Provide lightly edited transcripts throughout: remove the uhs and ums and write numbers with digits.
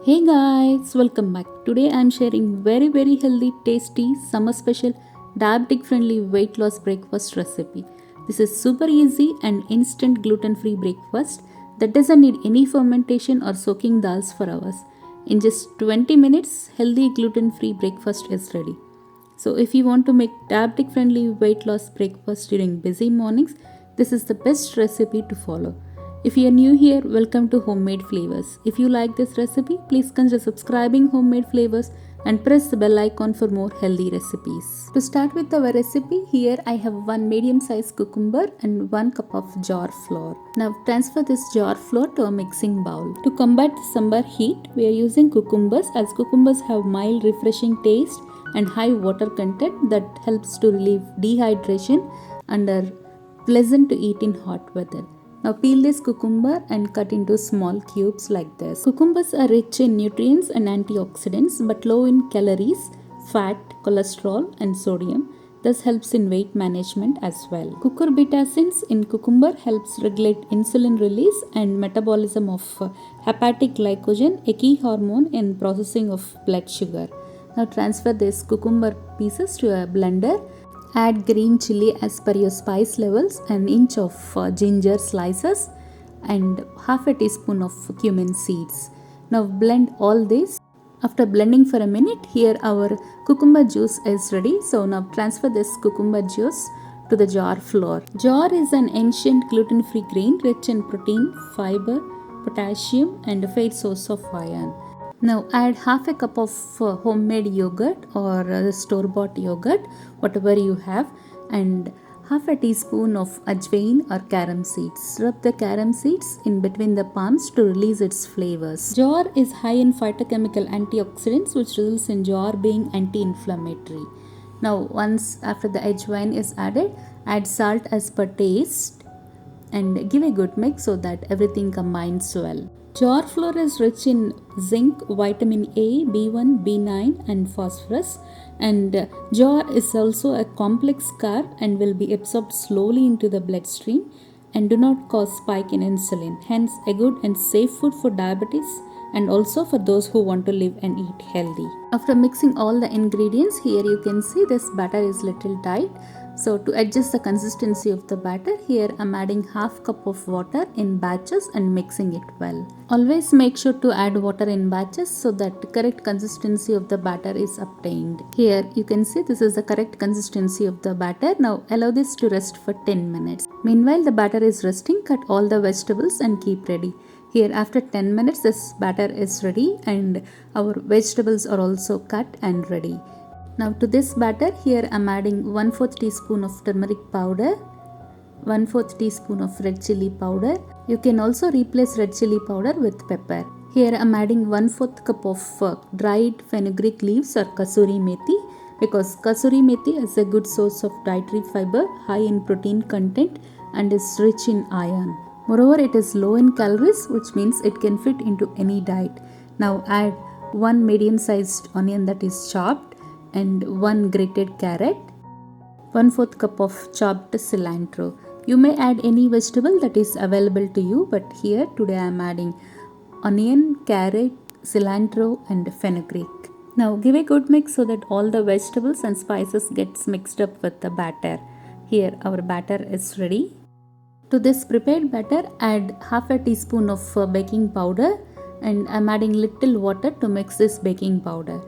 Hey guys, welcome back. Today I am sharing very healthy, tasty, summer special, diabetic friendly weight loss breakfast recipe. This is super easy and instant gluten free breakfast that doesn't need any fermentation or soaking dals for hours. In just 20 minutes, healthy gluten free breakfast is ready. So if you want to make diabetic friendly weight loss breakfast during busy mornings, this is the best recipe to follow. If you are new here, welcome to Homemade Flavors. If you like this recipe, please consider subscribing Homemade Flavors and press the bell icon for more healthy recipes. To start with our recipe, here I have one medium sized cucumber and 1 cup of jar flour. Now transfer this jar flour to a mixing bowl. To combat the summer heat, we are using cucumbers as cucumbers have mild refreshing taste and high water content that helps to relieve dehydration and are pleasant to eat in hot weather. Now peel this cucumber and cut into small cubes like this. Cucumbers are rich in nutrients and antioxidants but low in calories, fat, cholesterol and sodium. Thus helps in weight management as well. Cucurbitacins in cucumber helps regulate insulin release and metabolism of hepatic glycogen, a key hormone in processing of blood sugar. Now transfer this cucumber pieces to a blender. Add green chili as per your spice levels, an inch of ginger slices and half a teaspoon of cumin seeds. Now blend all this. After blending for a minute, here our cucumber juice is ready. So now transfer this cucumber juice to the jar flour. Jar is an ancient gluten-free grain rich in protein, fiber, potassium and a fair source of iron. Now add half a cup of homemade yogurt or store-bought yogurt, whatever you have, and half a teaspoon of ajwain or carom seeds. Rub the carom seeds in between the palms to release its flavors. Jar is high in phytochemical antioxidants which results in jar being anti-inflammatory. Now once after the ajwain is added, add salt as per taste and give a good mix so that everything combines well. Jar flour is rich in zinc, vitamin A, B1, B9 and phosphorus, and jar is also a complex carb and will be absorbed slowly into the bloodstream and do not cause spike in insulin. Hence a good and safe food for diabetes and also for those who want to live and eat healthy. After mixing all the ingredients, here you can see this batter is little tight. So to adjust the consistency of the batter, here I'm adding half cup of water in batches and mixing it well. Always make sure to add water in batches so that the correct consistency of the batter is obtained. Here you can see this is the correct consistency of the batter. Now allow this to rest for 10 minutes. Meanwhile the batter is resting, cut all the vegetables and keep ready. Here after 10 minutes this batter is ready and our vegetables are also cut and ready. Now to this batter, here I am adding 1/4 teaspoon of turmeric powder, 1/4 teaspoon of red chili powder. You can also replace red chili powder with pepper. Here I am adding 1/4 cup of dried fenugreek leaves or kasuri methi, because kasuri methi is a good source of dietary fiber, high in protein content and is rich in iron. Moreover, it is low in calories, which means it can fit into any diet. Now add 1 medium sized onion that is chopped and 1 grated carrot, 1/4 cup of chopped cilantro. You may add any vegetable that is available to you, but here today I am adding onion, carrot, cilantro and fenugreek. Now give a good mix so that all the vegetables and spices gets mixed up with the batter. Here our batter is ready. To this prepared batter, add half a teaspoon of baking powder and I am adding little water to mix this baking powder.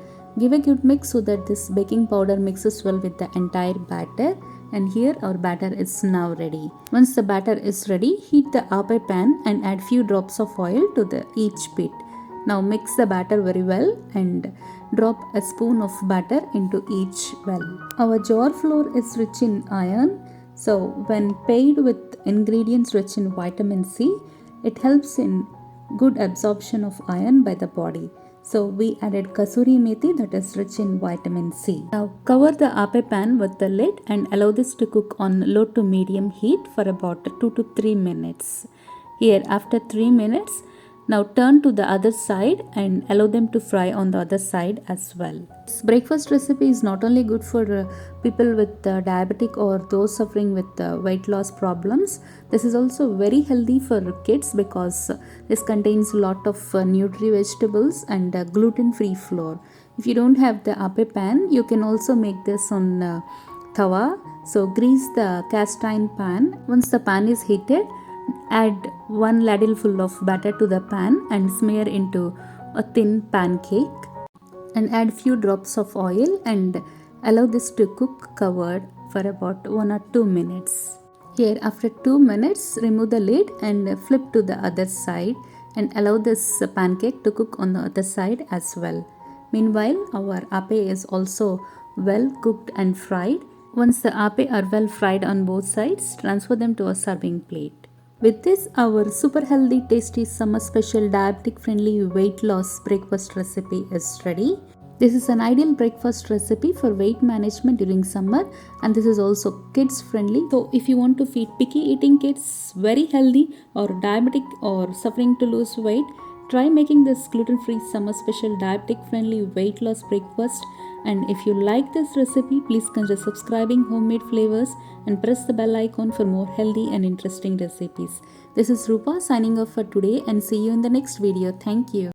Give a good mix so that this baking powder mixes well with the entire batter, and here our batter is now ready. Once the batter is ready, heat the ape pan and add few drops of oil to each bit. Now mix the batter very well and drop a spoon of batter into each well. Our jar flour is rich in iron, so when paired with ingredients rich in vitamin C, it helps in good absorption of iron by the body. So we added kasuri methi that is rich in vitamin C. Now cover the ape pan with the lid and allow this to cook on low to medium heat for about 2 to 3 minutes. Here after 3 minutes, Now turn to the other side and allow them to fry on the other side as well. This breakfast recipe is not only good for people with diabetic or those suffering with weight loss problems. This is also very healthy for kids because this contains a lot of nutri vegetables and gluten-free flour. If you don't have the ape pan, you can also make this on tawa. So grease the cast iron pan. Once the pan is heated, add 1 ladleful of batter to the pan and smear into a thin pancake, and add few drops of oil and allow this to cook covered for about 1 or 2 minutes. Here after 2 minutes, remove the lid and flip to the other side and allow this pancake to cook on the other side as well. Meanwhile, our ape is also well cooked and fried. Once the ape are well fried on both sides, transfer them to a serving plate. With this, our super healthy, tasty, summer special, diabetic friendly weight loss breakfast recipe is ready. This is an ideal breakfast recipe for weight management during summer, and this is also kids friendly. So if you want to feed picky eating kids very healthy or diabetic or suffering to lose weight, try making this gluten-free summer special diabetic friendly weight loss breakfast. And if you like this recipe, please consider subscribing Homemade Flavors and press the bell icon for more healthy and interesting recipes. This is Rupa signing off for today, and see you in the next video. Thank you.